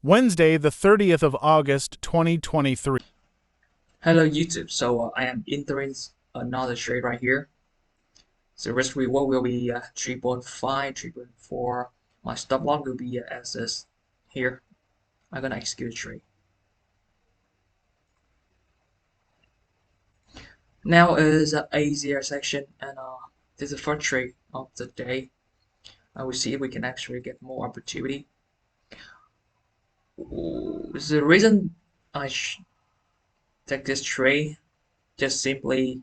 Wednesday, the 30th of August, 2023. Hello YouTube, I am entering another trade right here. The risk reward will be 3.5, 3.4. My stop loss will be as this here. I'm gonna execute a trade. Now is A0 section, and this is the first trade of the day. I will see if we can actually get more opportunity. The reason I take this trade just simply,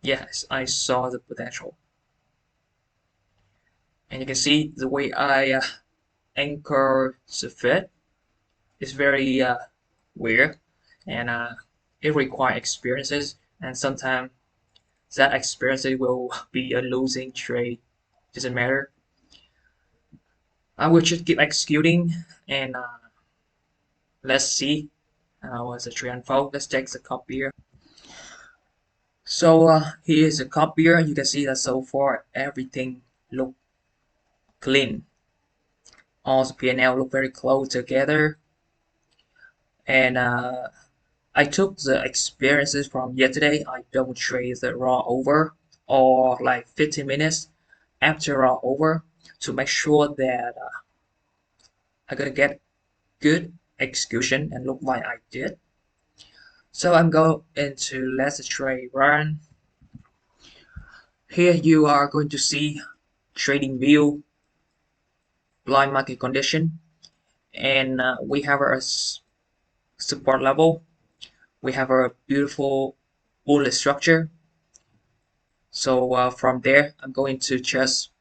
yes, I saw the potential. And you can see the way I anchor the fit is very weird, and it requires experiences, and sometimes that experience will be a losing trade. Doesn't matter. I will just keep executing, and let's see what's the trade unfold. Let's take the cup here. Here is the cup here. You can see that so far everything look clean. All the P&L look very close together, and I took the experiences from yesterday. I double trade the raw over or like 15 minutes after raw over to make sure that I'm gonna get good execution and look like I did. So I'm going into let's trade run. Here you are going to see trading view, blind market condition, and we have our support level. We have our beautiful bullet structure. So from there, I'm going to just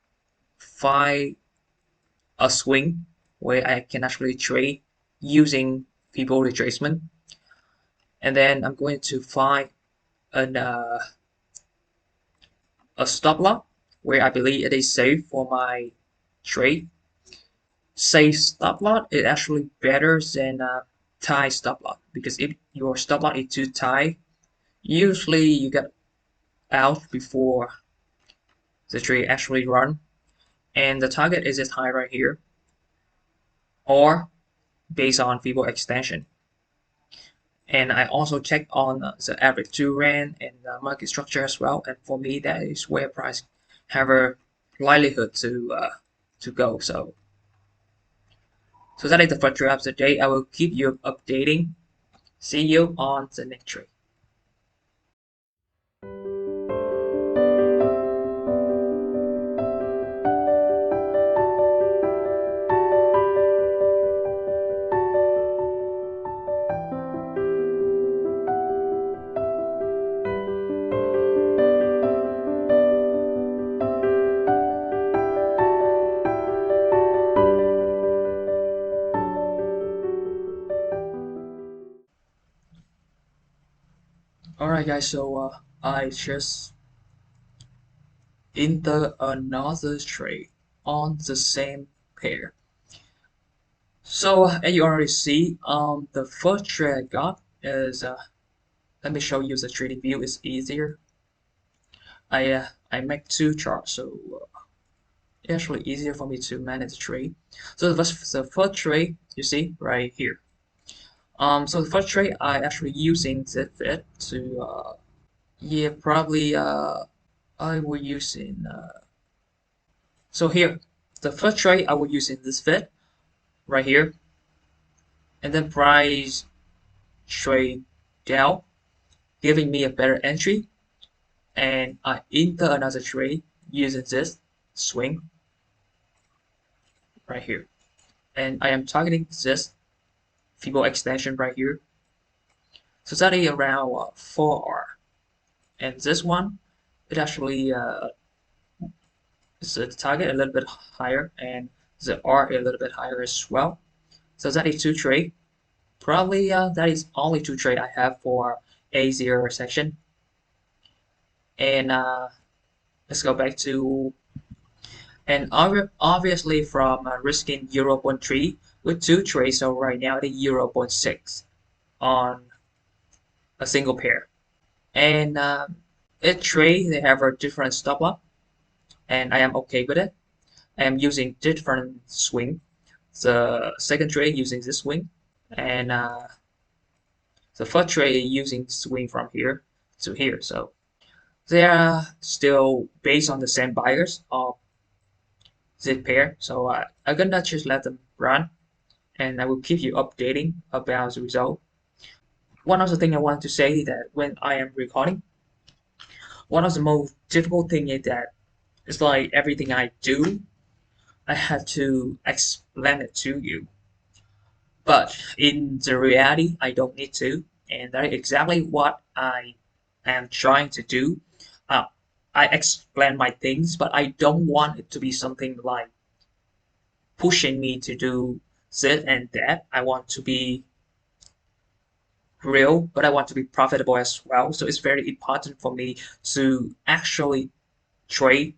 find a swing where I can actually trade using people retracement. And then I'm going to find an, a stop loss where I believe it is safe for my trade. Safe stop loss is actually better than tight stop loss, because if your stop loss is too tight, usually you get out before the trade actually run, and the target is as high right here, or based on Fibo extension. And I also check on the average 2 rand and the market structure as well. And for me, that is where price have a likelihood to go. So that is the first trade of the day. I will keep you updating. See you on the next trade. Alright guys, I just enter another trade on the same pair. So as you already see, the first trade I got is let me show you the trading view. It's easier. I make two charts, so actually easier for me to manage the trade. So the first trade you see right here. So the first trade I actually using the fit to yeah, probably I will use in so here the first trade I will use in this fit right here, and then price trade down, giving me a better entry, and I enter another trade using this swing right here, and I am targeting this Fibo extension right here. So that is around 4R, and this one it actually is the target a little bit higher, and the R a little bit higher as well. So that is two trade. Probably that is only two trade I have for A0 section. And let's go back to, and obviously from risking 0.3 with two trades, so right now it is 0.6 on a single pair. And each trade they have a different stop loss, and I am okay with it. I am using different swing the second trade using this swing, and the first trade using swing from here to here. So they are still based on the same buyers of this pair. So I'm gonna just let them run, and I will keep you updating about the result. One of the things I want to say is that when I am recording, one of the most difficult thing is that it's like everything I do, I have to explain it to you. But in the reality, I don't need to, and that is exactly what I am trying to do. Uh, I explain my things, but I don't want it to be something like pushing me to do this and that. I want to be real, but I want to be profitable as well. So it's very important for me to actually trade,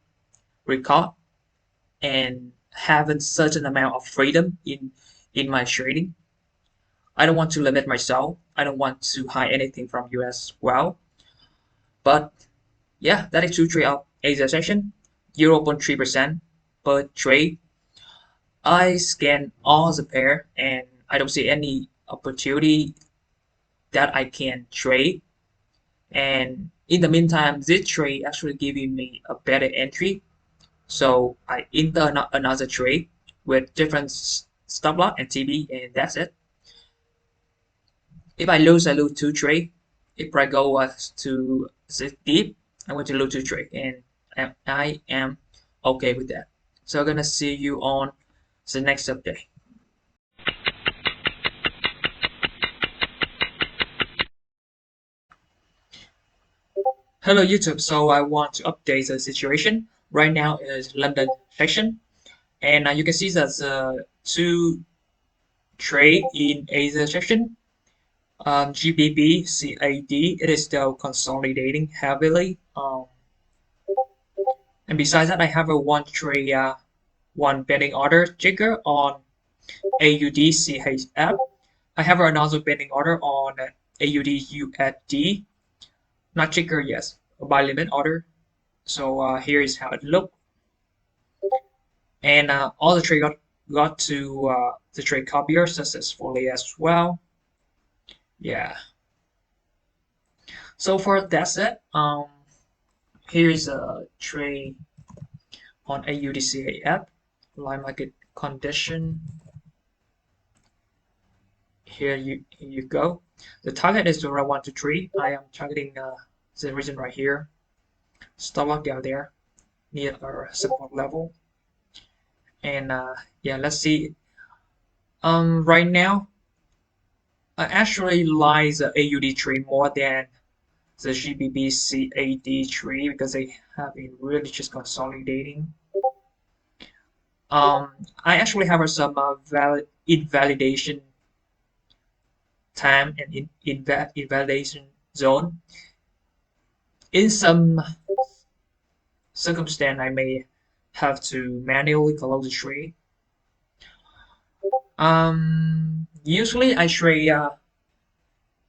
record, and have a certain amount of freedom in my trading. I don't want to limit myself. I don't want to hide anything from you as well. But yeah, that is two trade of Asia session, 0.3% per trade. I scan all the pair and I don't see any opportunity that I can trade. And in the meantime, this trade actually giving me a better entry. So I enter another trade with different stop loss and TB, and that's it. If I lose two trade. If I go to this deep, I'm going to lose two trade, and I am okay with that. So I'm gonna see you on the next update. Hello YouTube. So I want to update the situation. Right now is London section, and you can see that the two trade in Asia section. GBP CAD, it is still consolidating heavily. And besides that, I have a one trade, one betting order trigger on AUD CHF. I have another betting order on AUD USD, not trigger, yes, a buy limit order. So here is how it looked. And all the trade got to the trade copier successfully as well. Yeah. So far that's it. Here's a trade on AUDCAF, live market condition. Here you go. The target is around 1 to 3. I am targeting the region right here. Stop loss down there near our support level. And yeah, let's see. Right now, I actually like the AUD tree more than the GBP CAD tree because they have been really just consolidating. I actually have some valid invalidation time and invalidation zone. In some circumstance, I may have to manually close the trade. Usually I trade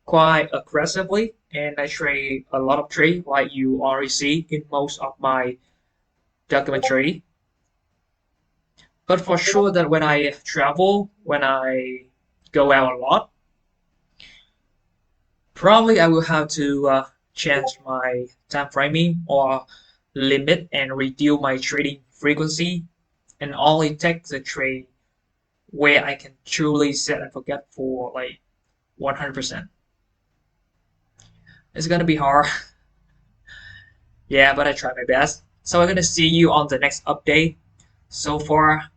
quite aggressively, and I trade a lot of trade like you already see in most of my documentary. But for sure that when I travel, when I go out a lot, probably I will have to change my time framing or limit and reduce my trading frequency and only take the trade where I can truly set and forget for like 100%. It's gonna be hard. Yeah, but I try my best. So I'm gonna see you on the next update. So far,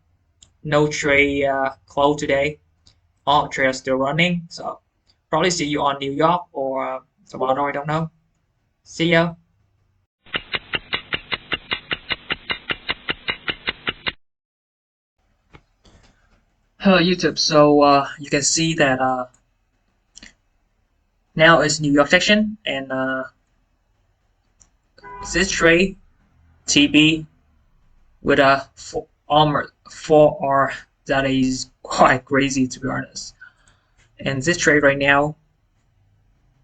no trade close today. All trades still running. So probably see you on New York or tomorrow. I don't know. See ya. Hello YouTube. So you can see that now it's New York section, and this trade TB with a armor 4R that is quite crazy to be honest. And this trade right now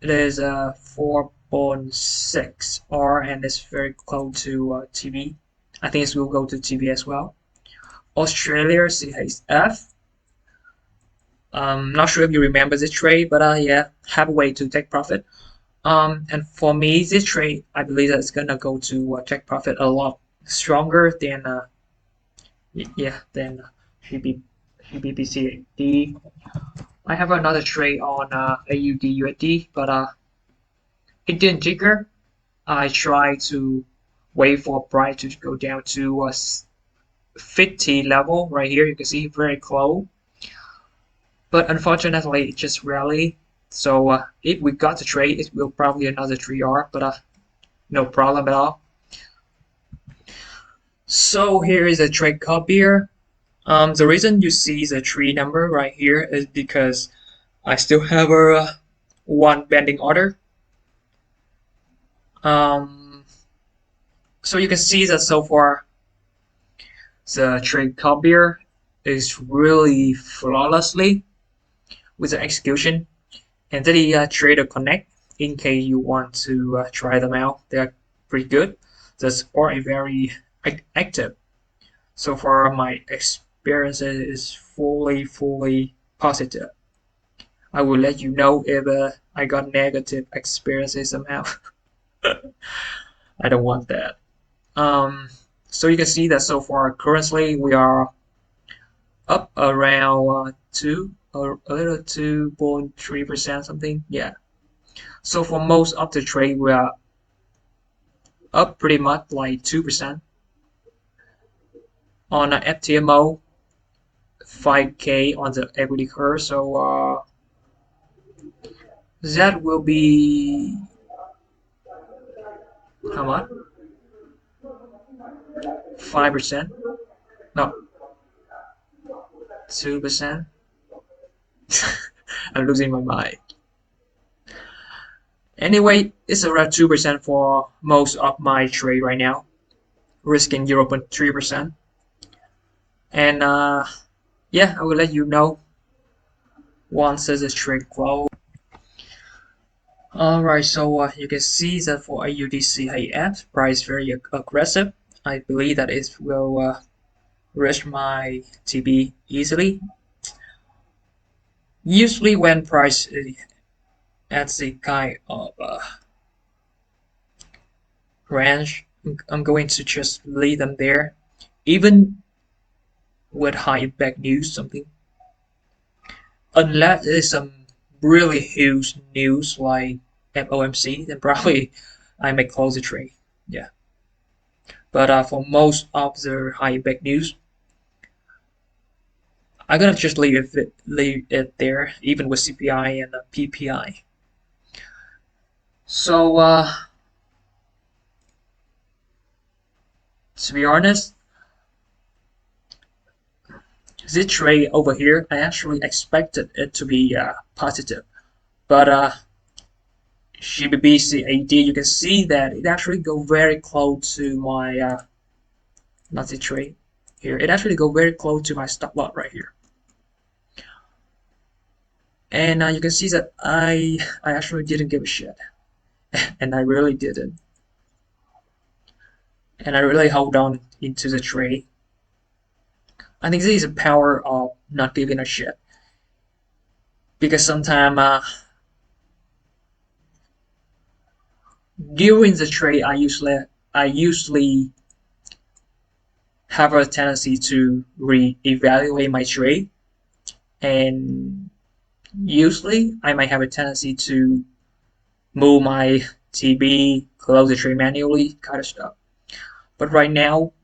it is a 4.6 R and it's very close to TB. I think it will go to TB as well. Australia CHF Not sure if you remember this trade, but yeah, have a way to take profit. And for me, this trade, I believe that it's gonna go to take profit a lot stronger than yeah than GB, GBPCD. I have another trade on AUD USD, but it didn't trigger. I tried to wait for price to go down to 50 level right here. You can see very close, but unfortunately, it just rarely. So if we got the trade, it will probably another 3R, but no problem at all. So here is a trade copier. The reason you see the tree number right here is because I still have a one pending order. Um, so you can see that so far the trade copier is really flawlessly with the execution, and then the trader connect in case you want to try them out. They're pretty good. The support is very active. So far, my experience is fully positive. I will let you know if I got negative experiences somehow. I don't want that. Um, so you can see that so far currently we are up around two or a little 2.3% something. Yeah. So for most of the trade we are up pretty much like 2% on a FTMO, 5K on the equity curve. So that will be how much? 5%? No, 2%. I'm losing my mind. Anyway, it's around 2% for most of my trade right now, risking 0.3%. And yeah, I will let you know once this trade close. Alright, so you can see that for AUDCAF, price very aggressive. I believe that it will reach my TB easily. Usually when price is at the kind of range, I'm going to just leave them there, even with high impact news something, unless it is some really huge news like FOMC, then probably I may close the trade. Yeah, but for most of the high impact news, I'm gonna just leave it there, even with CPI and PPI. So to be honest, this trade over here, I actually expected it to be positive, but GBBCAD, you can see that it actually go very close to my not the trade here. It actually go very close to my stop loss right here, and you can see that I actually didn't give a shit, and I really didn't, and I really hold on into the trade. I think this is the power of not giving a shit, because sometimes during the trade I usually have a tendency to re-evaluate my trade, and usually I might have a tendency to move my TB, close the trade manually, kind of stuff. But right now,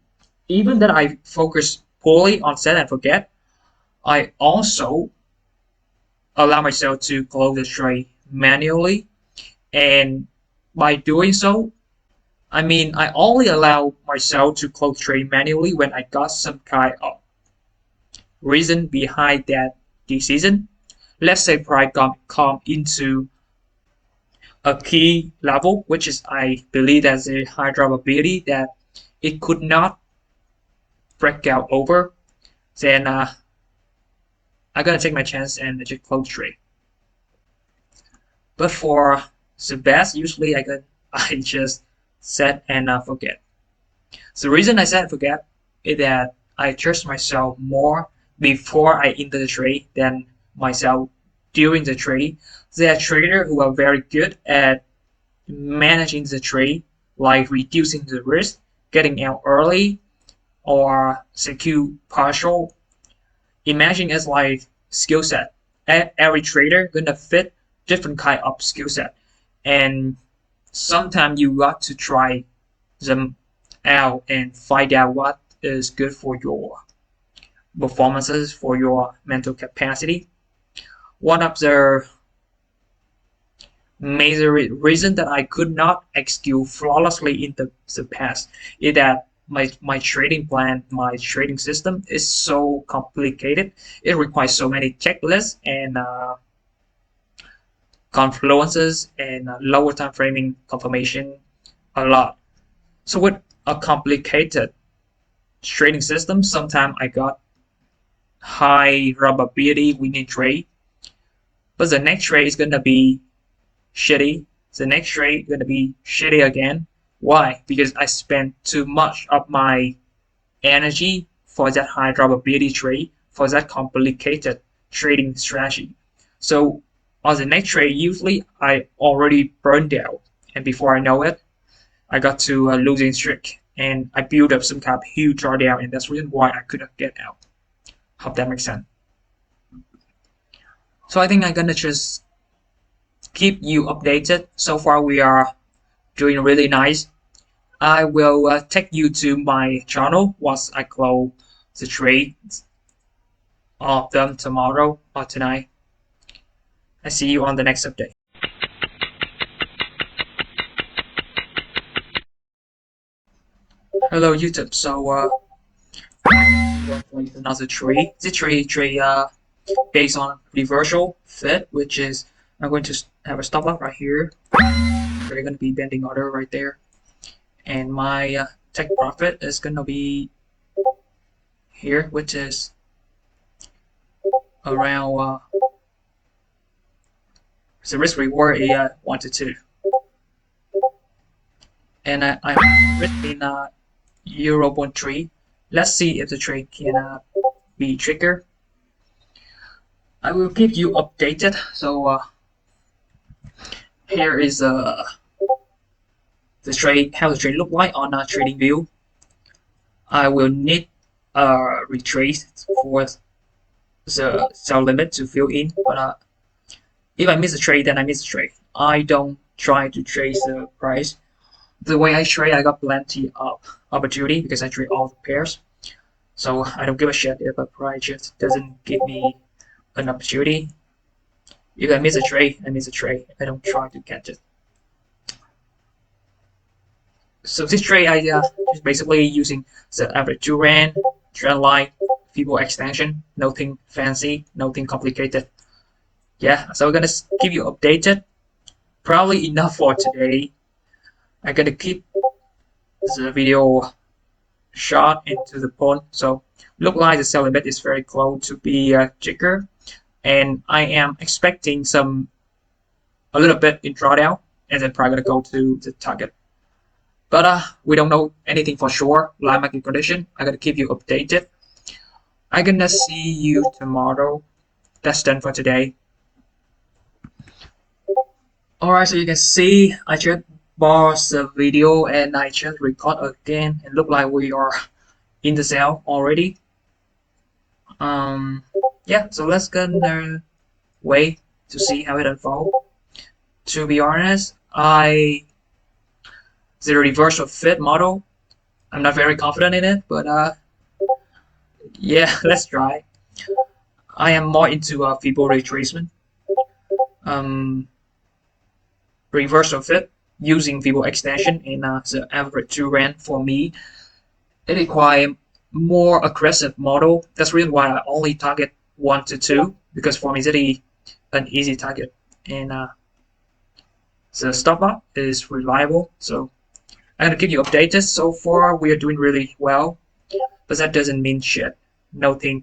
even that I focus fully on set and forget, I also allow myself to close the trade manually, and by doing so, I mean I only allow myself to close trade manually when I got some kind of reason behind that decision. Let's say price come into a key level, which is I believe there's a high probability that it could not break out over, then I'm gonna take my chance and just close trade. But for the best, usually I just set and forget. So the reason I set and forget is that I trust myself more before I enter the trade than myself during the trade. There are traders who are very good at managing the trade, like reducing the risk, getting out early, or secure partial. Imagine it's like skill set. Every trader gonna fit different kind of skill set, and sometimes you got to try them out and find out what is good for your performances, for your mental capacity. One of the major reason that I could not execute flawlessly in the past is that my trading plan, my trading system is so complicated. It requires so many checklists and confluences and lower time framing confirmation a lot. So with a complicated trading system, sometimes I got high probability winning trade, but the next trade is gonna be shitty. The next trade is gonna be shitty again. Why? Because I spent too much of my energy for that high probability trade, for that complicated trading strategy. So on the next trade, usually I already burned out, and before I know it, I got to a losing streak, and I built up some kind of huge drawdown, and that's the reason why I couldn't get out. Hope that makes sense. So I think I'm gonna just keep you updated. So far, we are doing really nice. I will take you to my channel once I close the trades of them tomorrow or tonight. I see you on the next update. Hello YouTube. So another trade. This trade based on reversal fit, which is I'm going to have a stop loss right here. We're going to be bending order right there, and my take profit is going to be here, which is around the risk reward is 1 to 2, and I'm risking €0.3. Let's see if the trade can be triggered. I will keep you updated. So here is the trade, how the trade look like on a trading view. I will need retrace for the sell limit to fill in, but if I miss a trade, then I miss a trade. I don't try to trace the price. The way I trade, I got plenty of opportunity because I trade all the pairs. So I don't give a shit if a price just doesn't give me an opportunity. If I miss a trade, I miss a trade. I don't try to catch it. So this trade I is basically using the average 2-rand, trend line, Fibo extension, nothing fancy, nothing complicated. Yeah, so I'm gonna keep you updated. Probably enough for today. I'm gonna keep the video short and to the point. So look like the sell limit is very close to be triggered, and I am expecting a little bit in drawdown, and then probably gonna go to the target. But we don't know anything for sure. Live market condition. I'm gonna keep you updated. I'm gonna see you tomorrow. That's done for today. Alright, so you can see I just pause the video and I just record again. It look like we are in the sale already. Yeah, so let's gonna wait to see how it unfolds. To be honest, the reversal fit model, I'm not very confident in it, but yeah, let's try. I am more into Fibo retracement. Reversal fit using Fibo extension in the average 2-rand for me. It requires more aggressive model. That's the reason why I only target 1 to 2, because for me it's an easy target, and the stop loss is reliable. So I'm gonna keep you updated. So far we are doing really well, but that doesn't mean shit. Nothing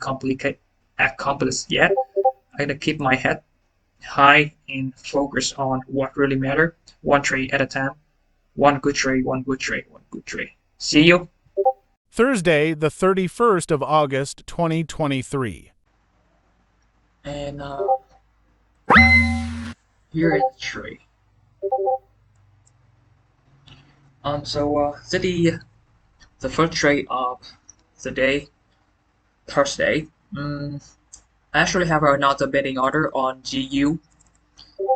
accomplished yet. I'm gonna keep my head high and focus on what really matters. One trade at a time. One good trade, one good trade, one good trade. See you. Thursday, the 31st of August, 2023. And here is the trade. So the first trade of the day, Thursday. I actually have another betting order on GU,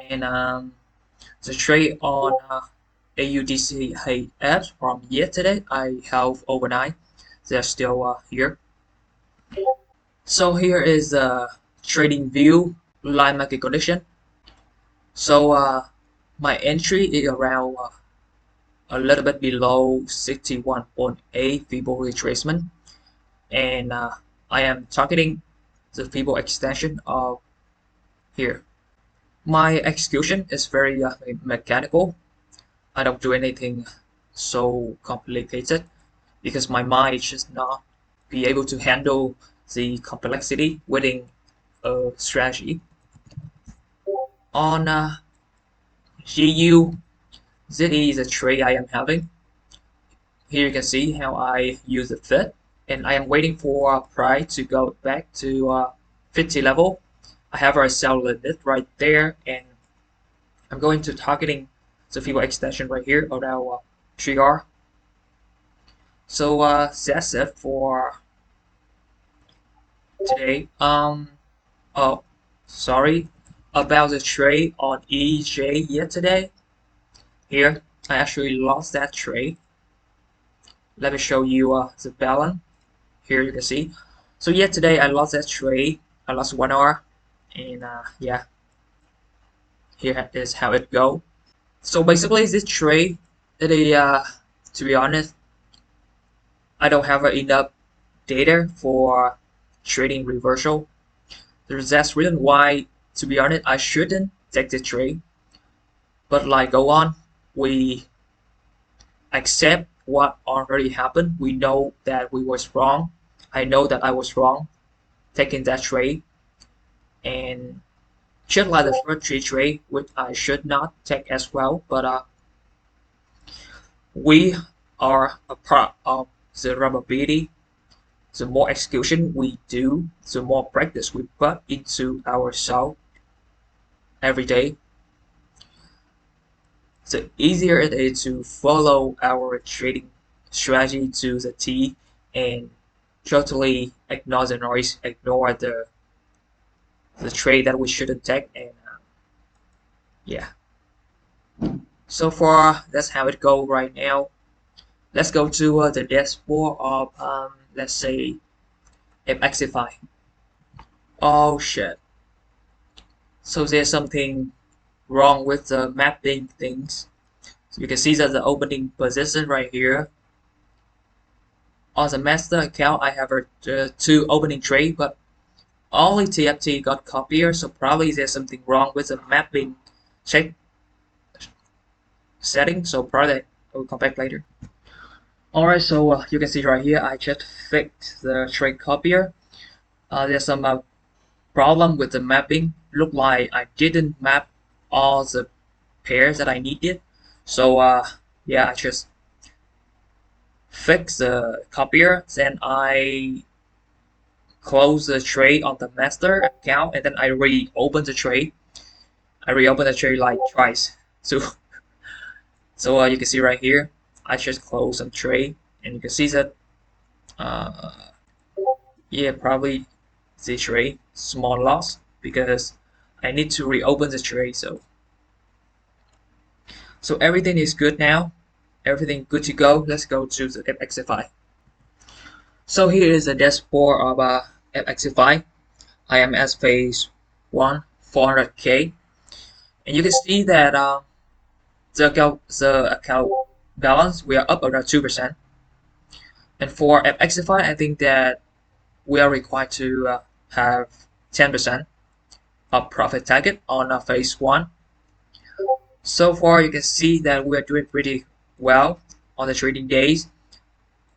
and the trade on AUDCHF from yesterday I held overnight. They're still here. So here is the trading view live market condition. So my entry is around a little bit below 61.8 Fibo retracement, and I am targeting the Fibo extension of here. My execution is very mechanical. I don't do anything so complicated because my mind just not be able to handle the complexity within a strategy. On GU, this is a trade I am having. Here you can see how I use the fit, and I am waiting for price to go back to 50 level. I have a sell limit right there, and I'm going to targeting the Fibo extension right here around 3R. So that's it for today. Oh, sorry about the trade on EJ yesterday. Here, I actually lost that trade. Let me show you the balance. Here you can see. So yesterday I lost that trade. I lost 1R, and yeah, here is how it go. So basically, this trade, to be honest, I don't have enough data for trading reversal. That's reason why, to be honest, I shouldn't take the trade. But like go on, we accept what already happened. We know that we was wrong. I know that I was wrong taking that trade, and just like the first three trade, which I should not take as well. But we are a part of the probability. The more execution we do, the more practice we put into ourselves every day, the easier it is to follow our trading strategy to the T and totally ignore the noise, ignore the trade that we shouldn't take, and yeah. So far, that's how it go right now. Let's go to the dashboard of let's say Imperfect. Oh shit. So there's something wrong with the mapping things. So you can see that the opening position right here. On the master account, I have two opening trade, but only TFT got copier, so probably there's something wrong with the mapping check setting. So probably I will come back later. Alright, so you can see right here, I just fixed the trade copier. There's some problem with the mapping. Look like I didn't map all the pairs that I needed. So yeah, I just fix the copier, then I close the trade on the master account, and then I reopen the trade. I reopen the trade like twice. So you can see right here, I just close some trade, and you can see that yeah, probably the trade small loss because I need to reopen the trade. So everything is good now. Everything good to go. Let's go to the FXFI. So here is the dashboard of FXFI. I am at phase 1, 400K, and you can see that the account balance, we are up around 2%. And for FXFI, I think that we are required to have 10% of profit target on phase 1. So far, you can see that we are doing pretty well on the trading days.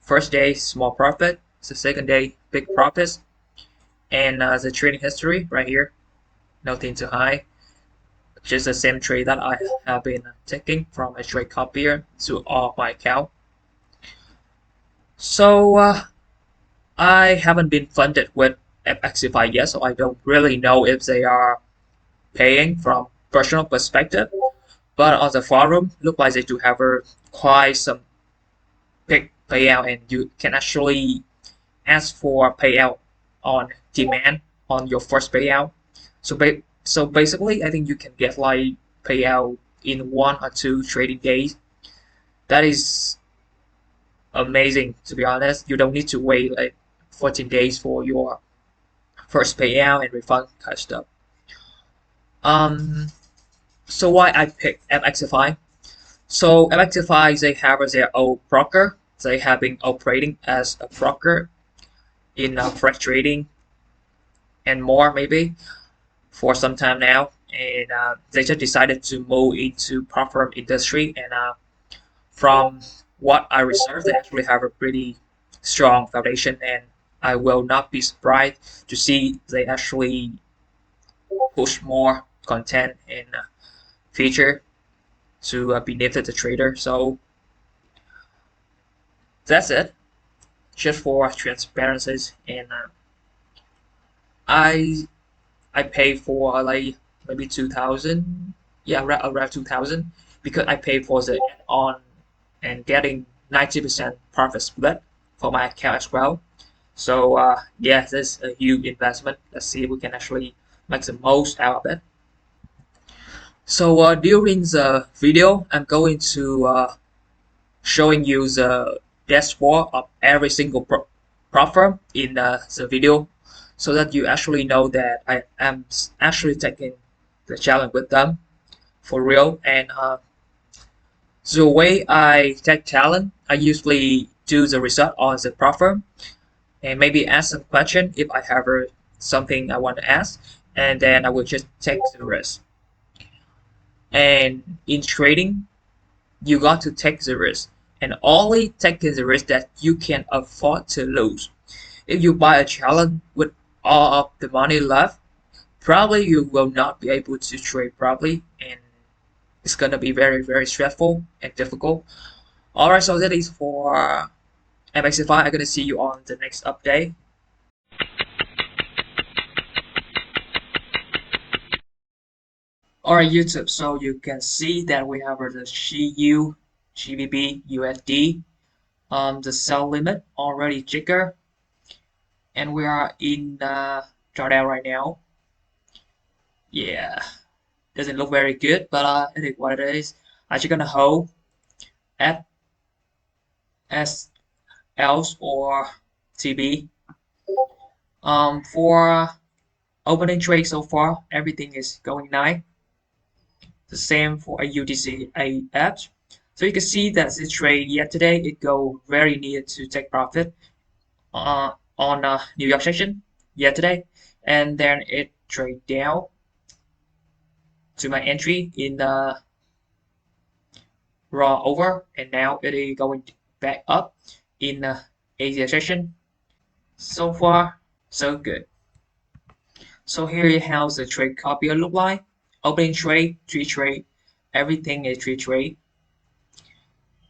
First day, small profit. The second day, big profits. And the trading history right here, nothing too high. Just the same trade that I have been taking from a trade copier to all my account. So I haven't been funded with FXify yet, so I don't really know if they are paying from personal perspective. But on the forum, look like they do have quite some big payout, and you can actually ask for payout on demand on your first payout. So basically, I think you can get like payout in 1 or 2 trading days. That is amazing, to be honest. You don't need to wait like 14 days for your first payout and refund kind of stuff. Um, so why I picked FXify? So FXify, they have their own broker. They have been operating as a broker in fresh trading and more maybe for some time now, and they just decided to move into prop firm industry. And from what I researched, they actually have a pretty strong foundation, and I will not be surprised to see they actually push more content and feature to benefit the trader. So that's it, just for transparencies. And I I pay for like maybe 2,000, yeah, around 2,000, because I pay for the add-on and getting 90% profit split for my account as well. So yeah, this is a huge investment. Let's see if we can actually make the most out of it. So during the video, I'm going to showing you the dashboard of every single prop firm in the video, so that you actually know that I am actually taking the challenge with them for real. And the way I take talent, I usually do the research on the prop firm and maybe ask some question if I have something I want to ask, and then I will just take the risk. And in trading, you got to take the risk, and only take the risk that you can afford to lose. If you buy a challenge with all of the money left, probably you will not be able to trade properly, and it's gonna be very very stressful and difficult. Alright, so that is for MXify. I'm gonna see you on the next update. Alright, YouTube, so you can see that we have the GU, GBP, USD, the sell limit already triggered, and we are in drawdown right now. Yeah, doesn't look very good, but it is what it is. I'm just gonna hold F, S, Ls, or TB. For opening trade so far, everything is going nice. The same for a UTC AF. So you can see that this trade yesterday it go very near to take profit on New York session yesterday, and then it trade down to my entry in the raw over, and now it is going back up in the Asia session. So far, so good. So here you have the trade copy look like. Opening trade, three trade, everything is three trade,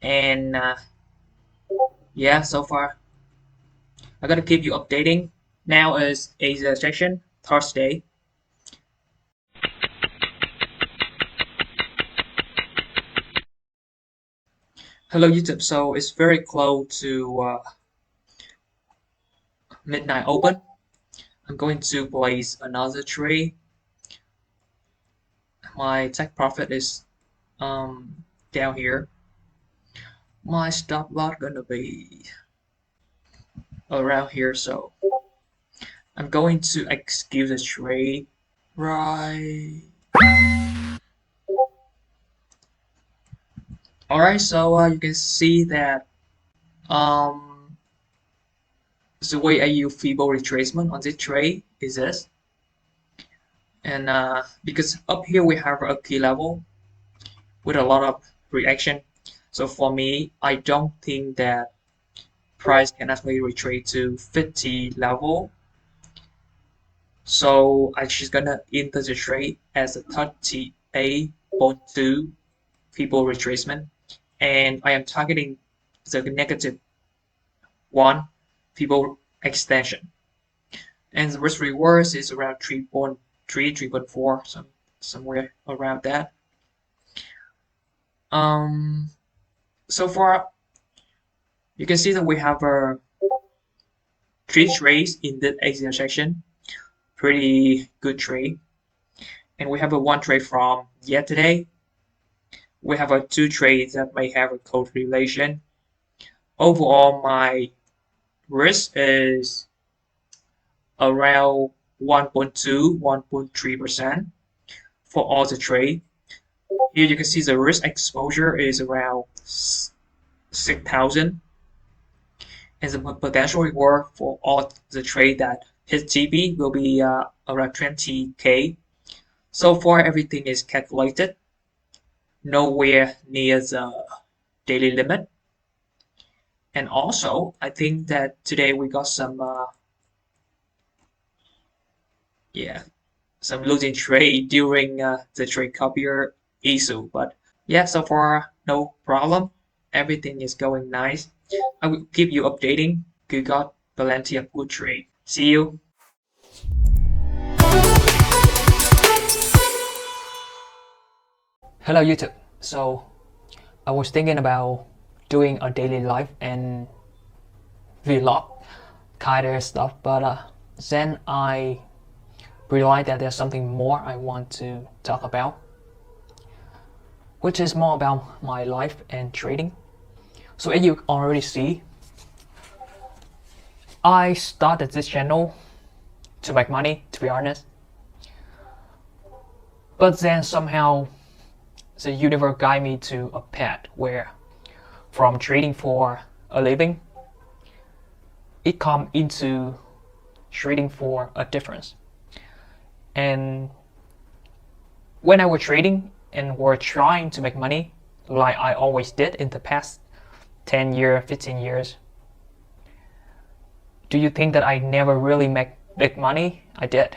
and yeah, so far I'm gonna keep you updating. Now is Asia session Thursday. Hello YouTube. So it's very close to midnight open. I'm going to place another trade. My take profit is down here. My stop loss gonna be around here, so I'm going to execute the trade right. Alright, so you can see that um the way I use feeble retracement on this trade is this, and because up here we have a key level with a lot of reaction. So for me, I don't think that price can actually retrace to 50 level. So I just gonna enter the trade as a 38.2 feeble retracement, and I am targeting the negative one feeble extension. and the risk rewards is around 3.3, 3.4, somewhere around that. Um, so far you can see that we have three trades in the ACL section, pretty good trade, and we have a one trade from yesterday. We have a two trades that may have a correlation. Overall, my risk is around 1.2, 1.3% for all the trade. Here you can see the risk exposure is around 6,000, and the potential reward for all the trade that hit TB will be around 20k. So far, everything is calculated, nowhere near the daily limit. And also, I think that today we got some some losing trade during the trade copier issue. But yeah, so far no problem. Everything is going nice. I will keep you updating. We got plenty of good trade. See you. Hello YouTube. So I was thinking about doing a daily life and vlog kind of stuff, but then I realized that there's something more I want to talk about, which is more about my life and trading. So as you already see, I started this channel to make money, to be honest. But then somehow the universe guided me to a path where from trading for a living, it come into trading for a difference. And when I was trading and were trying to make money, like I always did in the past 10 years, 15 years, do you think that I never really make big money? I did.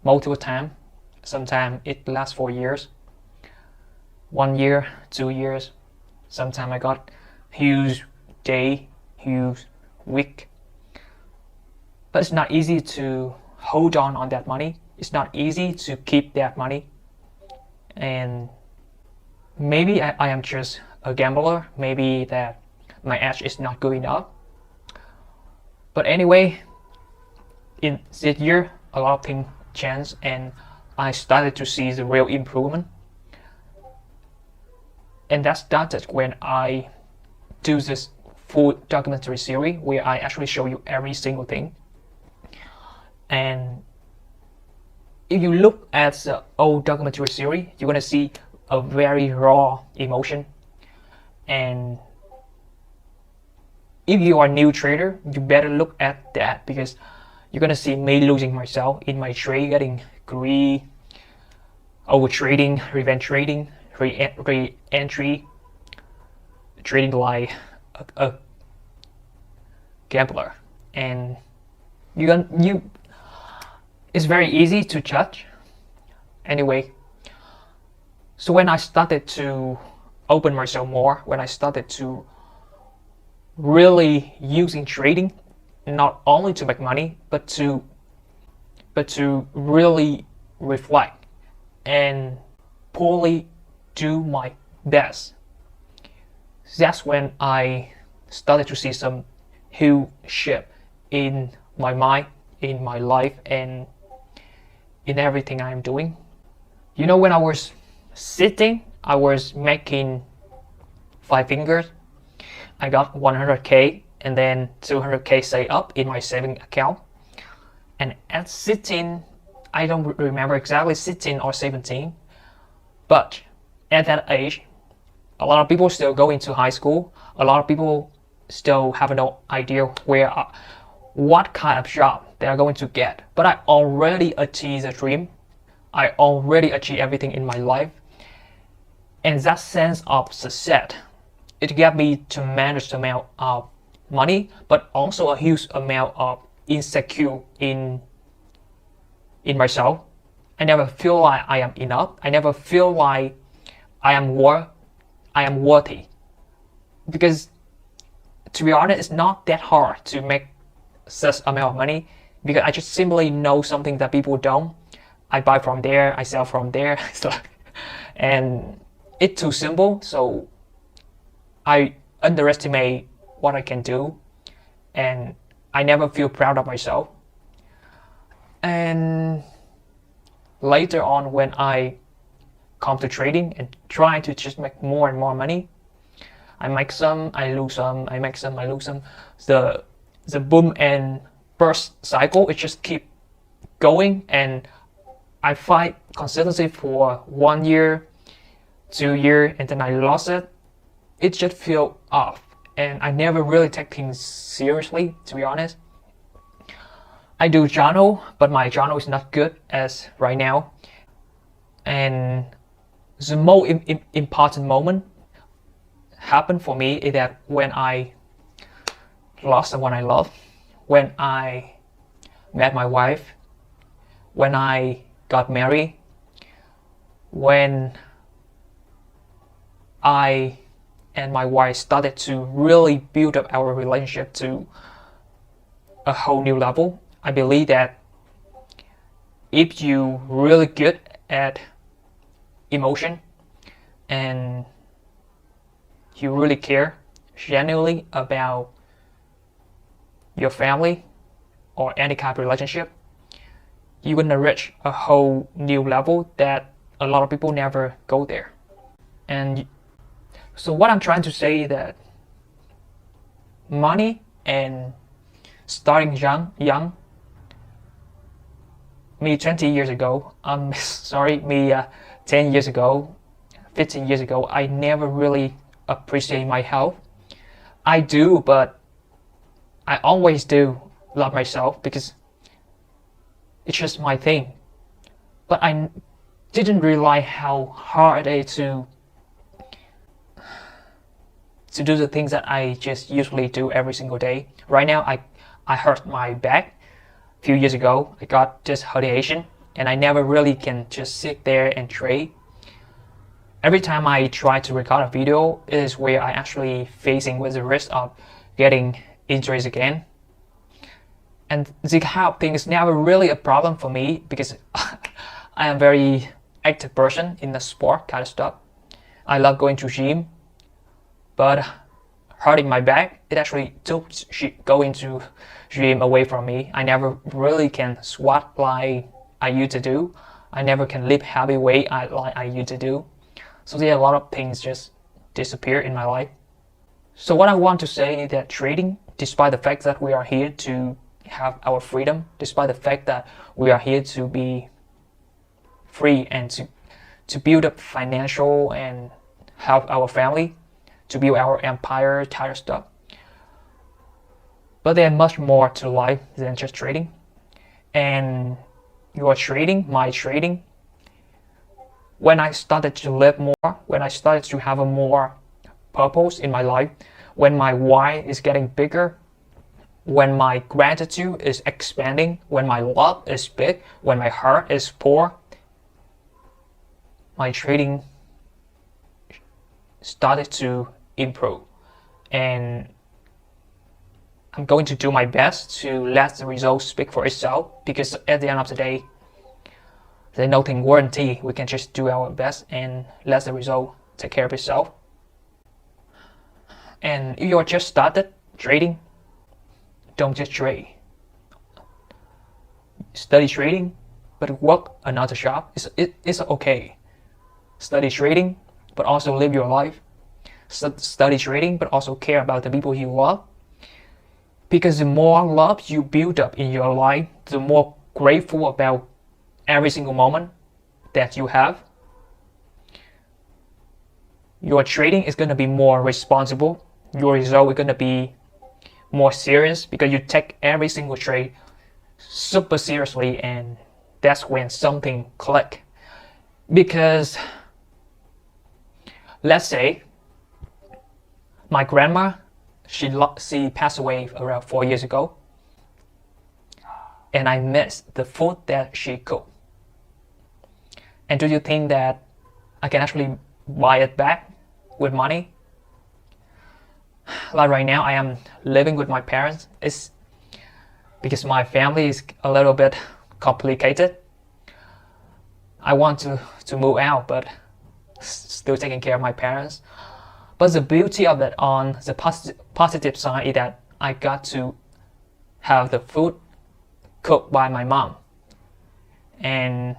Multiple times. Sometimes it lasts for years. 1 year, 2 years. Sometimes I got huge day, huge week. But it's not easy to hold on that money. It's not easy to keep that money. And maybe I am just a gambler. Maybe that my edge is not good enough. But anyway, in this year, a lot of things changed and I started to see the real improvement. And that started when I do this full documentary series where I actually show you every single thing. And if you look at the old documentary series, you're gonna see a very raw emotion. And if you are a new trader, you better look at that because you're gonna see me losing myself in my trade, getting greedy, over trading, revenge trading, re-entry, trading like a gambler. And it's very easy to judge. Anyway, so when I started to open myself more, when I started to really using trading not only to make money but to really reflect and poorly do my best, that's when I started to see some huge shift in my mind, in my life, and in everything I'm doing. You know, when I was sitting, I was making 5 fingers. I got 100k and then 200k saved up in my saving account. And at 16, I don't remember exactly 16 or 17, but at that age, a lot of people still go into high school. A lot of people still have no idea what kind of job they are going to get. But I already achieved the dream. I already achieved everything in my life. And that sense of success, it gave me tremendous amount of money, but also a huge amount of insecure in myself. I never feel like I am enough. I never feel like I am worthy. Because to be honest, it's not that hard to make such amount of money because I just simply know something that people don't. I buy from there, I sell from there, so, and it's too simple. So I underestimate what I can do, and I never feel proud of myself. And later on, when I come to trading and try to just make more and more money, I make some, I lose some, I make some, I lose some. The boom and burst cycle, it just keep going, and I fight consistency for 1 year, 2 year, and then I lost it. It just feel off, and I never really take things seriously, to be honest. I do journal, but my journal is not good as right now. And the most important moment happened for me is that when I lost someone I love, when I met my wife, when I got married, when I and my wife started to really build up our relationship to a whole new level. I believe that if you really good at emotion and you really care genuinely about your family or any kind of relationship, you're gonna reach a whole new level that a lot of people never go there. And so what I'm trying to say is that money and starting young, me 20 years ago, me 10 years ago, 15 years ago, I never really appreciate my health. I do, but I always do love myself because it's just my thing. But I didn't realize how hard it is to do the things that I just usually do every single day. Right now, I hurt my back. A few years ago, I got this herniation, and I never really can just sit there and trade. Every time I try to record a video is where I actually facing with the risk of getting injuries again. And the health thing is never really a problem for me because I am a very active person in the sport kind of stuff. I love going to gym, but hurting my back, it actually took going to gym away from me. I never really can squat like I used to do. I never can lift heavy weight like I used to do. So there are a lot of things just disappear in my life. So what I want to say is that trading, despite the fact that we are here to have our freedom, despite the fact that we are here to be free and to build up financial and help our family, to build our empire type of stuff. But there's much more to life than just trading. And your trading, my trading, when I started to live more, when I started to have a more purpose in my life, when my why is getting bigger, when my gratitude is expanding, when my love is big, when my heart is poor, my trading started to improve. And I'm going to do my best to let the results speak for itself, because at the end of the day, there's nothing warranty. We can just do our best and let the result take care of itself. And if you're just started trading, don't just trade. Study trading, but work another job. It's okay. Study trading, but also live your life. Study trading, but also care about the people you love. Because the more love you build up in your life, the more grateful about every single moment that you have. Your trading is going to be more responsible. Your result is going to be more serious because you take every single trade super seriously, and that's when something click. Because let's say my grandma, she passed away around 4 years ago, and I missed the food that she cooked. And do you think that I can actually buy it back with money? Like right now, I am living with my parents. because my family is a little bit complicated. I want to move out, but still taking care of my parents. But the beauty of it, on the positive side, is that I got to have the food cooked by my mom, and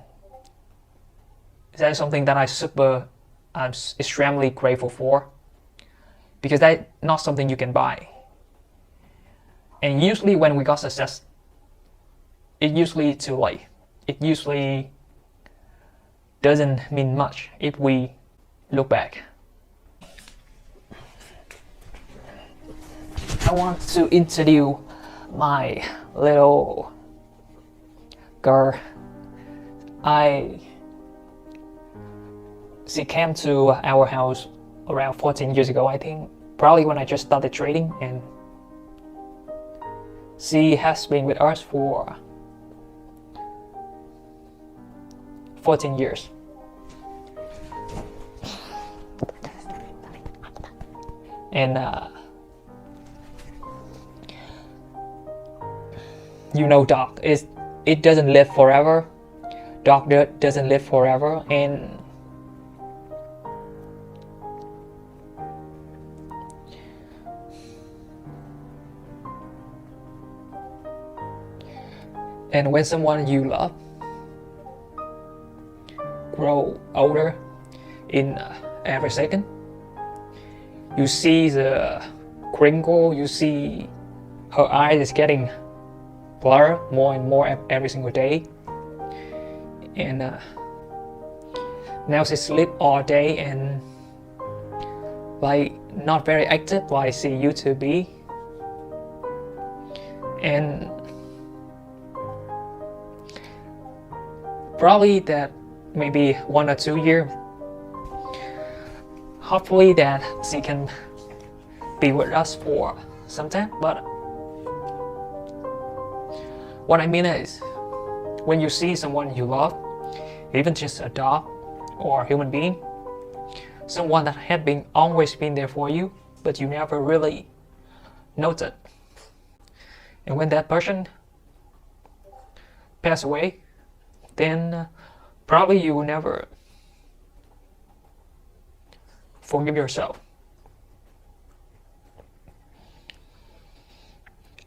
that is something that I'm extremely grateful for, because that's not something you can buy. And usually when we got success, it usually too late. It usually doesn't mean much if we look back. I want to introduce my little girl. She came to our house around 14 years ago, I think, probably when I just started trading, and she has been with us for 14 years. And you know, dog, it doesn't live forever. Dog doesn't live forever, and when someone you love grow older in every second, you see the crinkle, you see her eyes is getting blurred more and more every single day, and now she sleep all day and like not very active like she used to be. And probably that maybe 1 or 2 years, hopefully that she can be with us for some time. But what I mean is, when you see someone you love, even just a dog or a human being, someone that had been always been there for you, but you never really noted, and when that person pass away, then probably you will never forgive yourself.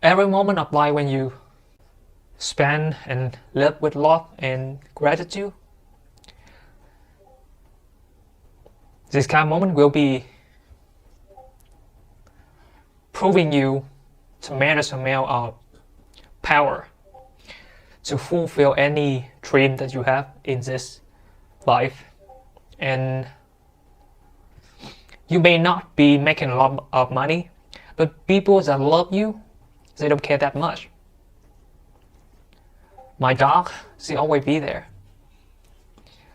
Every moment of life when you spend and live with love and gratitude, this kind of moment will be proving you tremendous amount of power to fulfill any dream that you have in this life. And you may not be making a lot of money, but people that love you, they don't care that much. My dog, she always be there.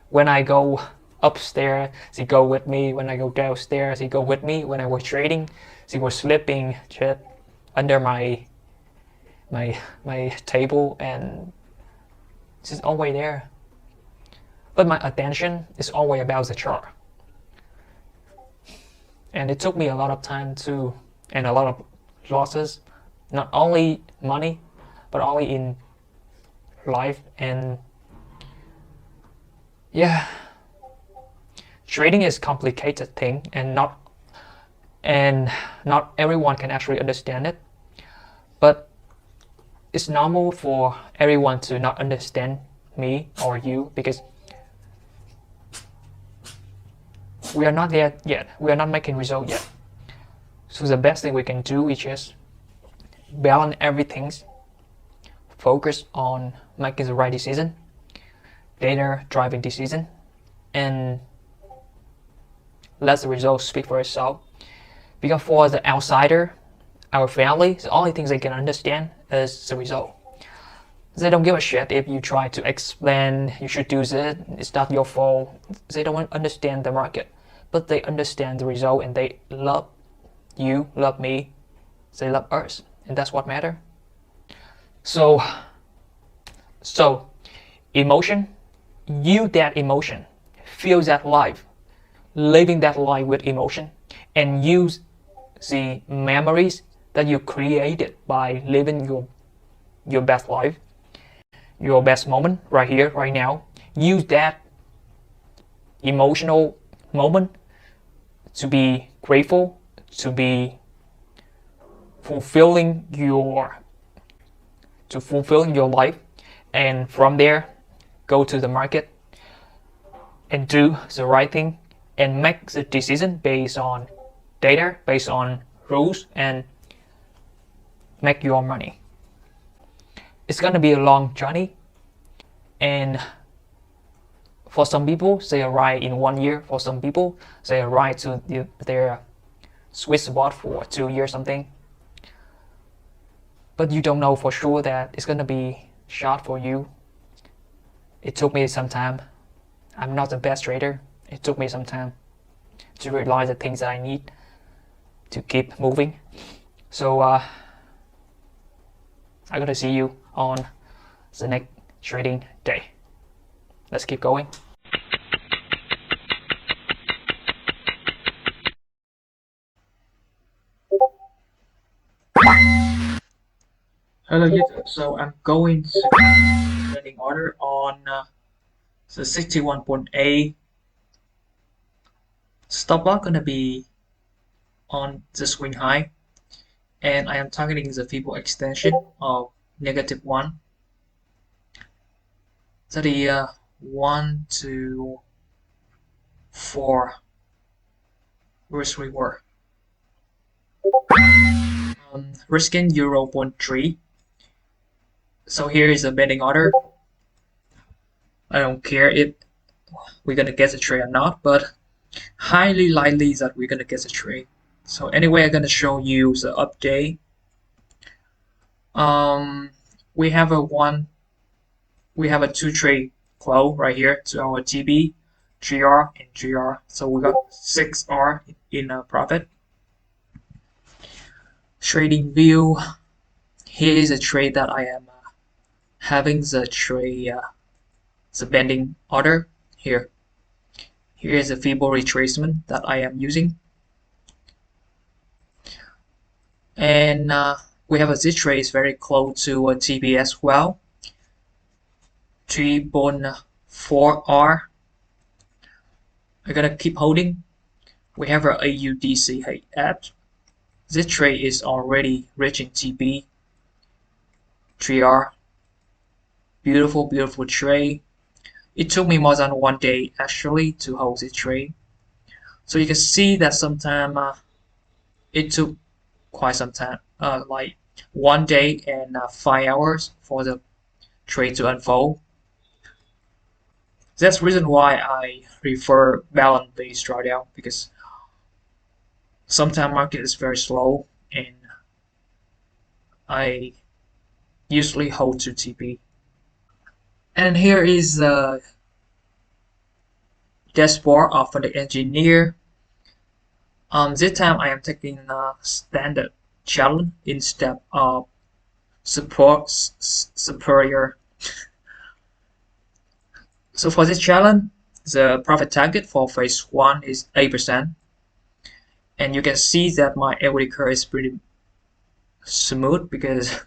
When I go upstairs, she go with me. When I go downstairs, she go with me. When I was trading, she was sleeping just under my table, and she's always there. But my attention is always about the chart. And it took me a lot of time to, and a lot of losses, not only money, but only in life. And yeah, trading is a complicated thing, and not everyone can actually understand it. But it's normal for everyone to not understand me or you, because we are not there yet. We are not making results yet. So the best thing we can do is just balance everything, focus on making the right decision, data driving decision, and let the results speak for itself. Because for the outsider, our family, the only things they can understand is the result. They don't give a shit if you try to explain you should do this, it's not your fault. They don't understand the market, but they understand the result, and they love you, love me, they love us, and that's what matters. So emotion, use that emotion, feel that life, living that life with emotion, and use the memories that you created by living your best life, your best moment right here, right now. Use that emotional moment to be grateful, to be fulfilling your life, and from there go to the market and do the right thing and make the decision based on data, based on rules, and make your money. It's gonna be a long journey, and for some people they arrive in 1 year, for some people they arrive to their sweet spot for 2 years something, but you don't know for sure that it's gonna be short for you. It took me some time. I'm not the best trader. It took me some time to realize the things that I need to keep moving. So I'm gonna see you on the next trading day. Let's keep going. Hello YouTube. So I'm going to trading order on the 61.8. Stop loss gonna be on the swing high, and I am targeting the Fibo extension of -1. So the 1 to 4 risk reward. Risking euro 0.3. So here is a betting order. I don't care if we're gonna get the trade or not, but highly likely that we're gonna get the trade. So anyway, I'm gonna show you the update. We have a 2 trade flow right here to our TB, GR, and GR. So we got 6R in a profit. Trading view. Here is a trade that I am having the trade, the bending order here. Here is a Fibo retracement that I am using, and we have a Z trade is very close to a TB as well. 3.4R. I'm gonna keep holding. We have our AUDC app. This trade is already reaching TB. 3R. Beautiful, beautiful trade. It took me more than 1 day actually to hold this trade. So you can see that sometime it took quite some time, like 1 day and 5 hours for the trade to unfold. That's the reason why I prefer balance-based drawdown, because sometimes market is very slow and I usually hold to TP. And here is the dashboard of the engineer. This time I am taking a standard challenge instead of superior. So for this challenge, the profit target for phase 1 is 8%. And you can see that my equity curve is pretty smooth because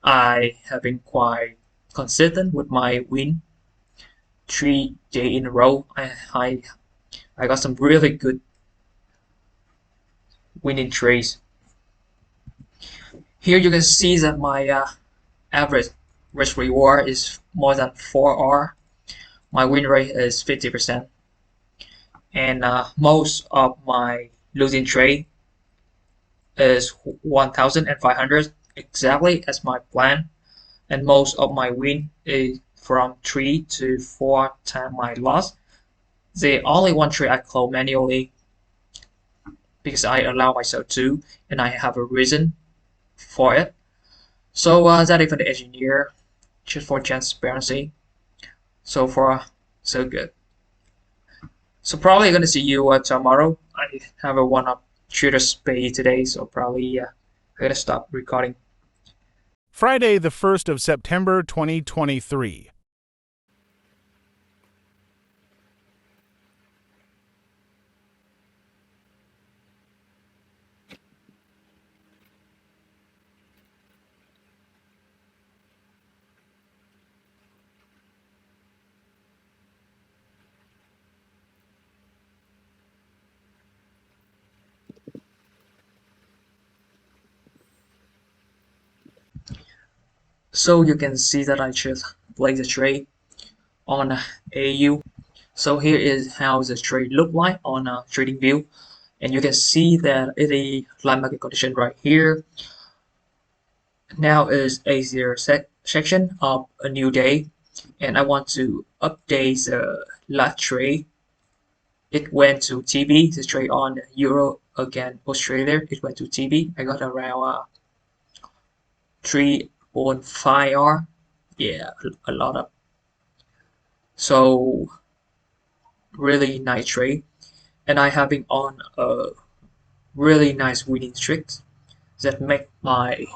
I have been quite consistent with my win 3 days in a row. I got some really good winning trades. Here you can see that my average risk reward is more than 4R. My win rate is 50%, and most of my losing trade is 1,500, exactly as my plan, and most of my win is from 3 to 4 times my loss. The only one trade I close manually because I allow myself to, and I have a reason for it. So that is for the engineer, just for transparency. So far, so good. So probably gonna see you tomorrow. I have a one-up shooter spade today, so probably I'm gonna stop recording. Friday, the 1st of September, 2023. So you can see that I just placed a trade on AU. So here is how the trade look like on a trading view, and you can see that it is live market condition right here. Now is a section of a new day, and I want to update the last trade. It went to TB. The trade on Euro against Australia. It went to TB. I got around 3.5 R. Yeah, a lot of. So really nice trade, and I have been on a really nice winning streak that make my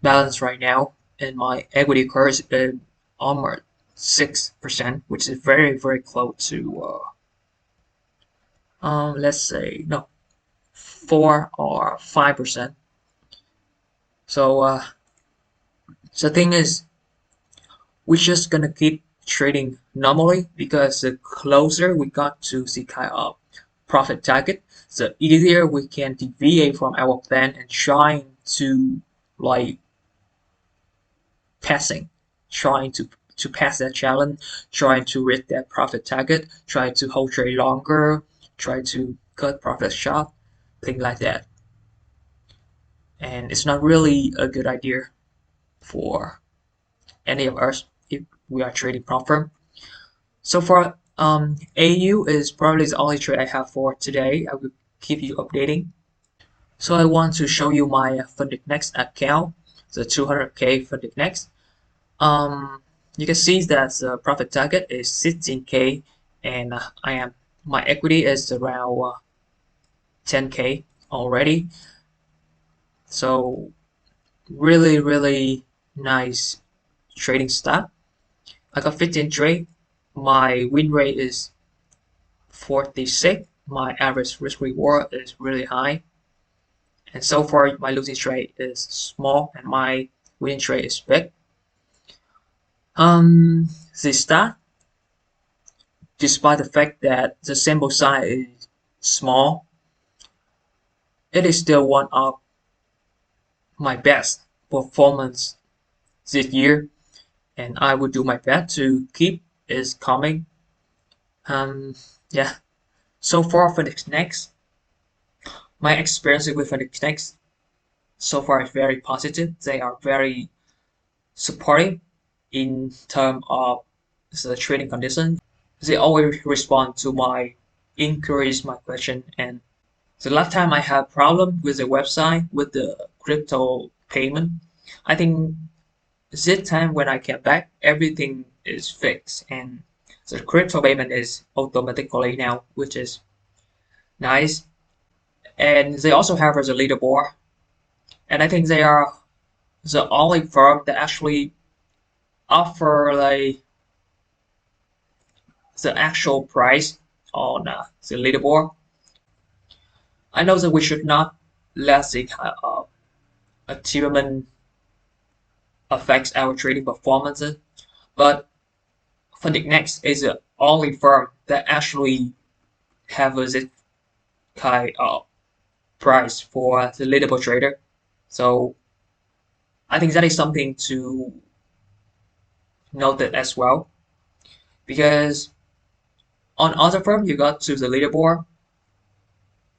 balance right now and my equity curve is almost 6%, which is very close to let's say no 4 or 5%. So the thing is, we're just gonna keep trading normally because the closer we got to the kind of profit target, the easier we can deviate from our plan and trying to like passing, trying to pass that challenge, trying to reach that profit target, try to hold trade longer, try to cut profit short, things like that. And it's not really a good idea for any of us if we are trading prop firm. So far, AU is probably the only trade I have for today. I will keep you updating. So I want to show you my Funded Next account, the 200k Funded Next. You can see that the profit target is 16k, and my equity is around 10k already. So really nice trading start. I got 15 trade. My win rate is 46. My average risk reward is really high. And so far my losing trade is small and my winning trade is big. The start, despite the fact that the sample size is small, it is still one of my best performance this year, and I will do my best to keep it coming. Yeah. So far for the next, my experience with the next so far is very positive. They are very supportive in terms of the trading condition. They always respond to my inquiries, my question, and the last time I had problem with the website with the crypto payment, I think this time when I came back, everything is fixed and the crypto payment is automatically now, which is nice. And they also have as a leaderboard, and I think they are the only firm that actually offer like the actual price on the leaderboard. I know that we should not let the achievement affects our trading performances, but Funding Next is the only firm that actually have this kind of price for the leaderboard trader. So I think that is something to note that as well, because on other firm you got to the leaderboard,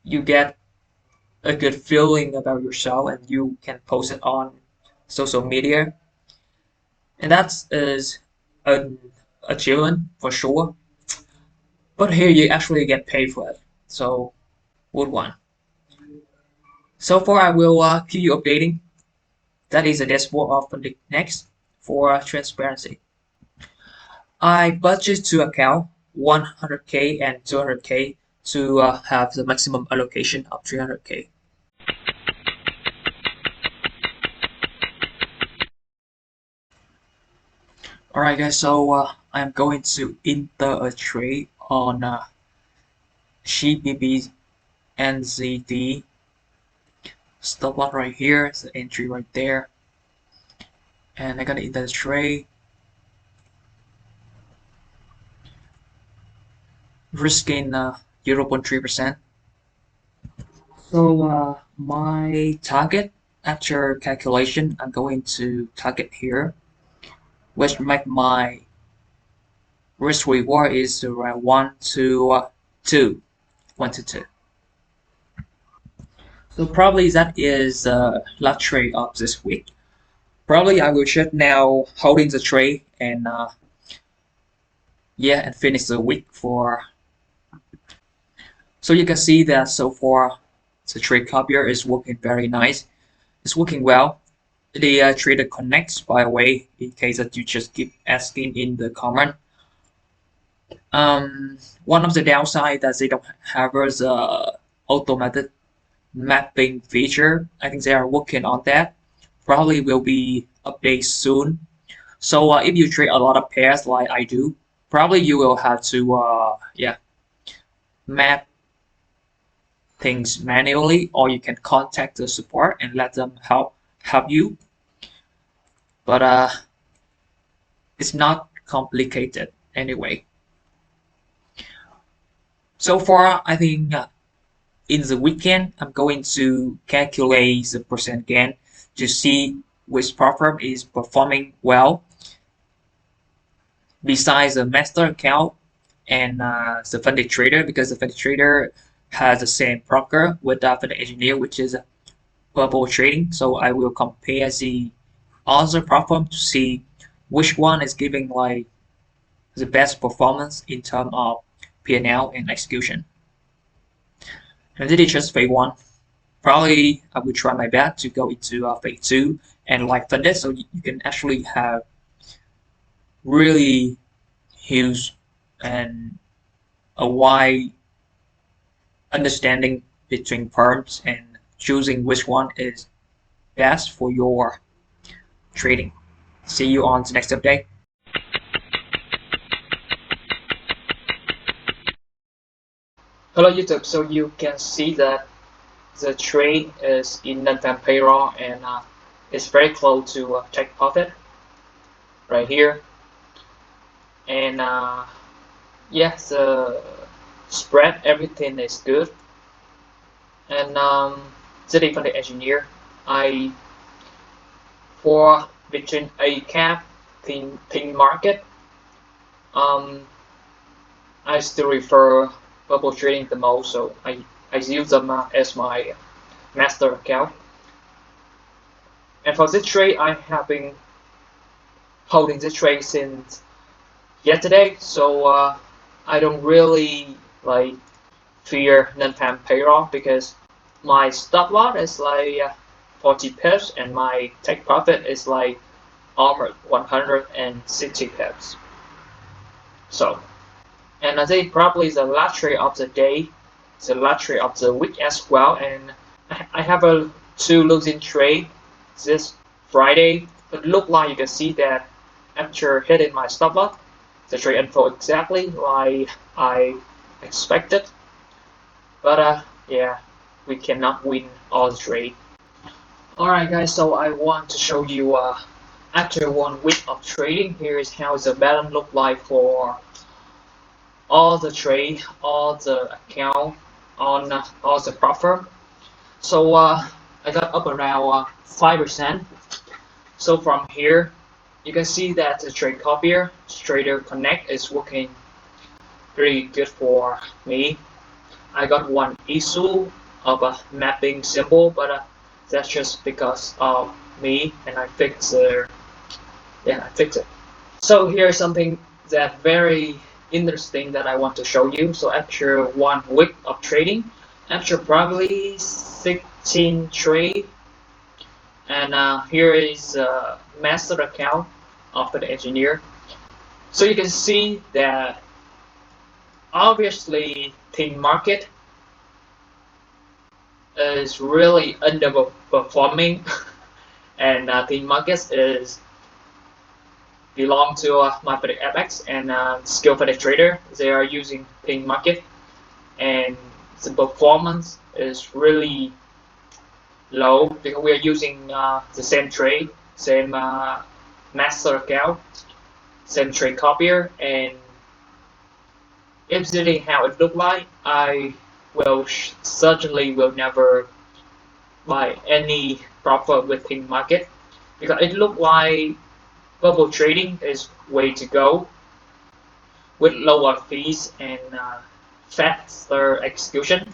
you get a good feeling about yourself and you can post it on social media, and that is an achievement for sure. But here you actually get paid for it, so good one. So far I will keep you updating. That is the dashboard of the next for transparency. I budget to account 100k and 200k to have the maximum allocation of 300k. Alright guys, so I'm going to enter a trade on GBP NZD. Stop loss right here, the entry right there. And I'm gonna enter the trade. Risking 0.3%. So my target after calculation, I'm going to target here, which make my risk reward is around 1 to 2. 1 to 2. So probably that is the last trade of this week. Probably I will shut now holding the trade and and finish the week for. So you can see that so far the trade copier is working very nice. It's working well. The trader connects, by the way, in case that you just keep asking in the comment. One of the downside that they don't have is automated mapping feature. I think they are working on that. Probably will be updated soon. So if you trade a lot of pairs like I do, probably you will have to map things manually, or you can contact the support and let them help you. But it's not complicated anyway. So far, I think in the weekend, I'm going to calculate the percent gain to see which platform is performing well. Besides the master account and the funded trader, because the funded trader has the same broker with the funded engineer, which is bubble trading. So I will compare the other platform to see which one is giving like the best performance in terms of P&L and execution. And this is just phase 1. Probably I will try my best to go into phase 2 and like funded, so you can actually have really huge and a wide understanding between firms and choosing which one is best for your trading. See you on the next update. Hello YouTube, so you can see that the trade is in non-farm payroll and it's very close to take profit right here. And the spread, everything is good. And sitting for the engineer, for between a cap thin market, I still refer bubble trading the most, so I use them as my master account. And for this trade, I have been holding this trade since yesterday, so I don't really like fear non-farm payroll because my stop loss is like 40 pips and my take profit is like almost 160 pips. So, and I think probably the last trade of the day, the last trade of the week as well. And I have a 2 losing trade this Friday, but look like you can see that after hitting my stop loss, the trade unfolded exactly like I expected. But we cannot win all the trade. Alright guys, so I want to show you after 1 week of trading, here is how the balance look like for all the trade, all the account on all the platform. So I got up around 5%. So from here, you can see that the trade copier, Trader Connect, is working pretty good for me. I got one issue of a mapping symbol, but that's just because of me, and I fixed it. I fixed it. So here's something that very interesting that I want to show you. So after 1 week of trading, after probably 16 trade, and here is a master account of the engineer. So you can see that obviously thin market is really underperforming and thin markets is belong to Market FX and Skill for the Trader. They are using thin market and the performance is really low because we are using the same trade, same master account, same trade copier, and if this is how it look like, I will certainly will never buy any proper within market, because it looked like bubble trading is way to go with lower fees and faster execution.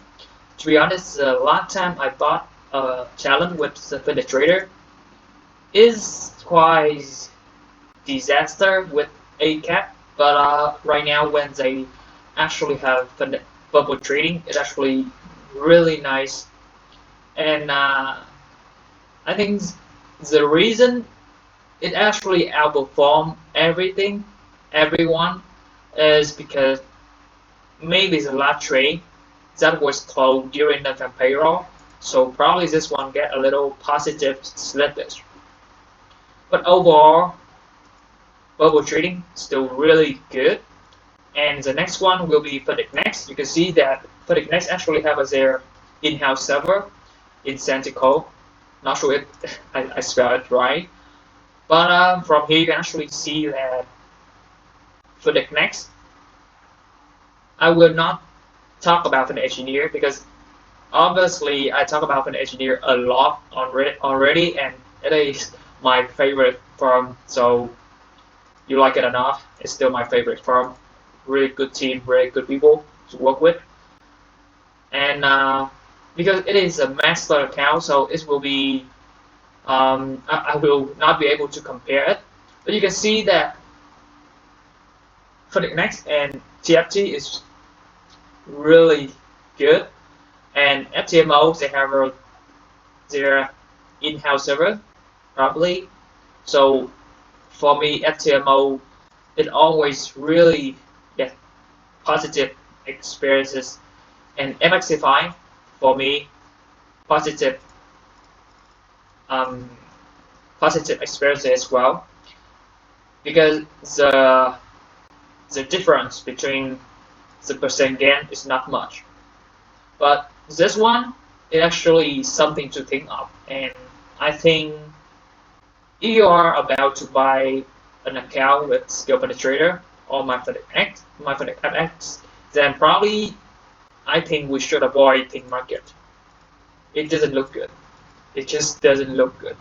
To be honest, the last time I bought a challenge with the trader is quite disaster with a cap, but right now when they actually have bubble trading, it's actually really nice, and I think the reason it actually outperformed everyone is because maybe the last trade that was closed during the payroll, so probably this one get a little positive slippage. But overall, bubble trading still really good. And the next one will be Imperfect Next. You can see that Imperfect Next actually have their in-house server in Santico. Not sure if I spelled it right, but from here you can actually see that Imperfect Next. I will not talk about an engineer because obviously I talk about an engineer a lot already, and it is my favorite firm. So you like it or not, it's still my favorite firm. Really good team, really good people to work with, and because it is a master account, so it will be I will not be able to compare it, but you can see that Imperfect Next and TFT is really good, and FTMO they have their in-house server probably. So for me, FTMO it always really get positive experiences, and MXify for me positive positive experiences as well, because the difference between the percent gain is not much, but this one is actually something to think of. And I think if you are about to buy an account with Skill Penetrator or MyFX, then probably I think we should avoid Think Market. It doesn't look good. It just doesn't look good.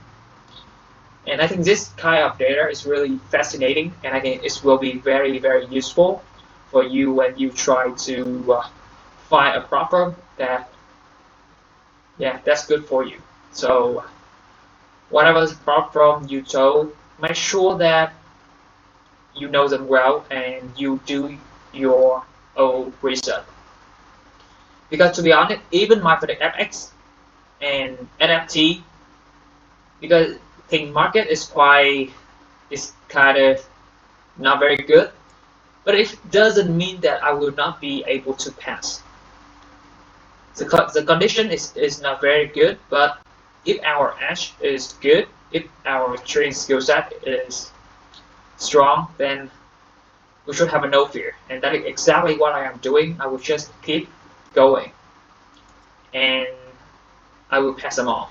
And I think this kind of data is really fascinating, and I think it will be very, very useful for you when you try to find a proper that's good for you. So whatever problem you told, make sure that you know them well and you do your own research. Because to be honest, even MyFX and NFT, because Think Market is kind of not very good, but it doesn't mean that I will not be able to pass. The condition is not very good, but if our edge is good, if our trading skill set is strong, then we should have no fear. And that is exactly what I am doing. I will just keep going, and I will pass them all.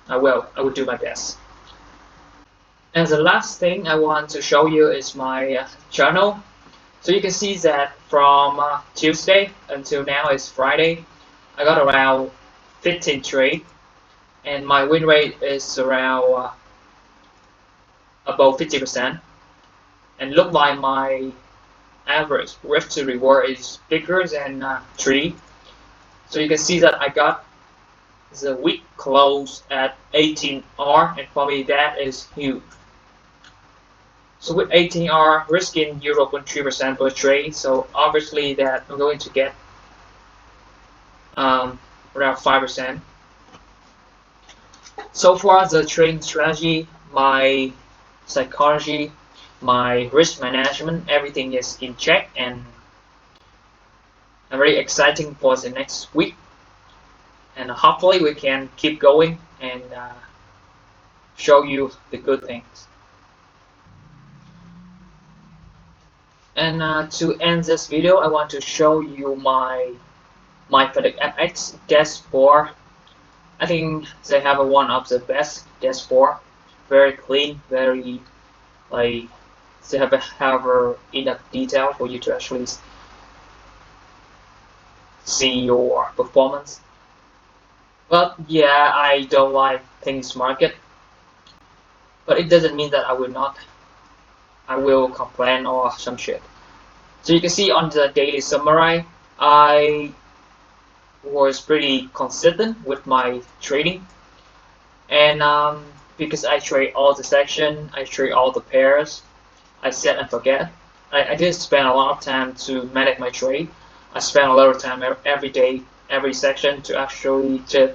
I will do my best. And the last thing I want to show you is my channel. So you can see that from Tuesday until now is Friday, I got around 15 trades, and my win rate is around above 50%. And look like my average risk to reward is bigger than 3. So you can see that I got the week close at 18R, and for me that is huge. So with 18R, risking 0.3% per trade, so obviously that I'm going to get around 5%. So far, the trading strategy, my psychology, my risk management, everything is in check, and I'm very exciting for the next week. And hopefully we can keep going and show you the good things. And to end this video, I want to show you my FX dashboard. I think they have one of the best dashboard, very clean, very like they have enough detail for you to actually see your performance. But yeah, I don't like things market, but it doesn't mean that I will complain or some shit. So you can see on the daily summary, I was pretty consistent with my trading, and because I trade all the section, I trade all the pairs, I set and forget. I didn't spend a lot of time to manage my trade. I spent a lot of time every day, every section to actually just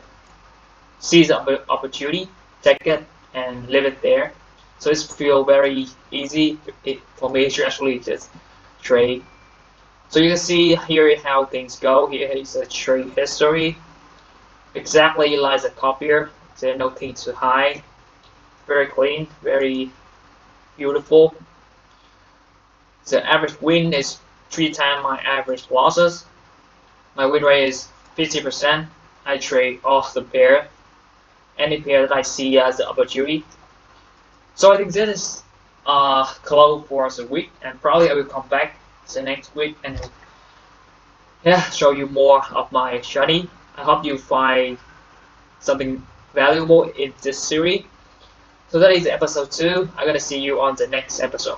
seize the opportunity, take it, and leave it there. So it's feel very easy for me to actually just trade. So you can see here how things go. Here is a trade history. Exactly like a copier. There's nothing to hide. Very clean, very beautiful. The average win is 3 times my average losses. My win rate is 50%. I trade off the pair, any pair that I see as an opportunity. So I think this is close for us a week, and probably I will come back the next week and yeah, show you more of my journey. I hope you find something valuable in this series. So that is episode 2. I'm gonna see you on the next episode.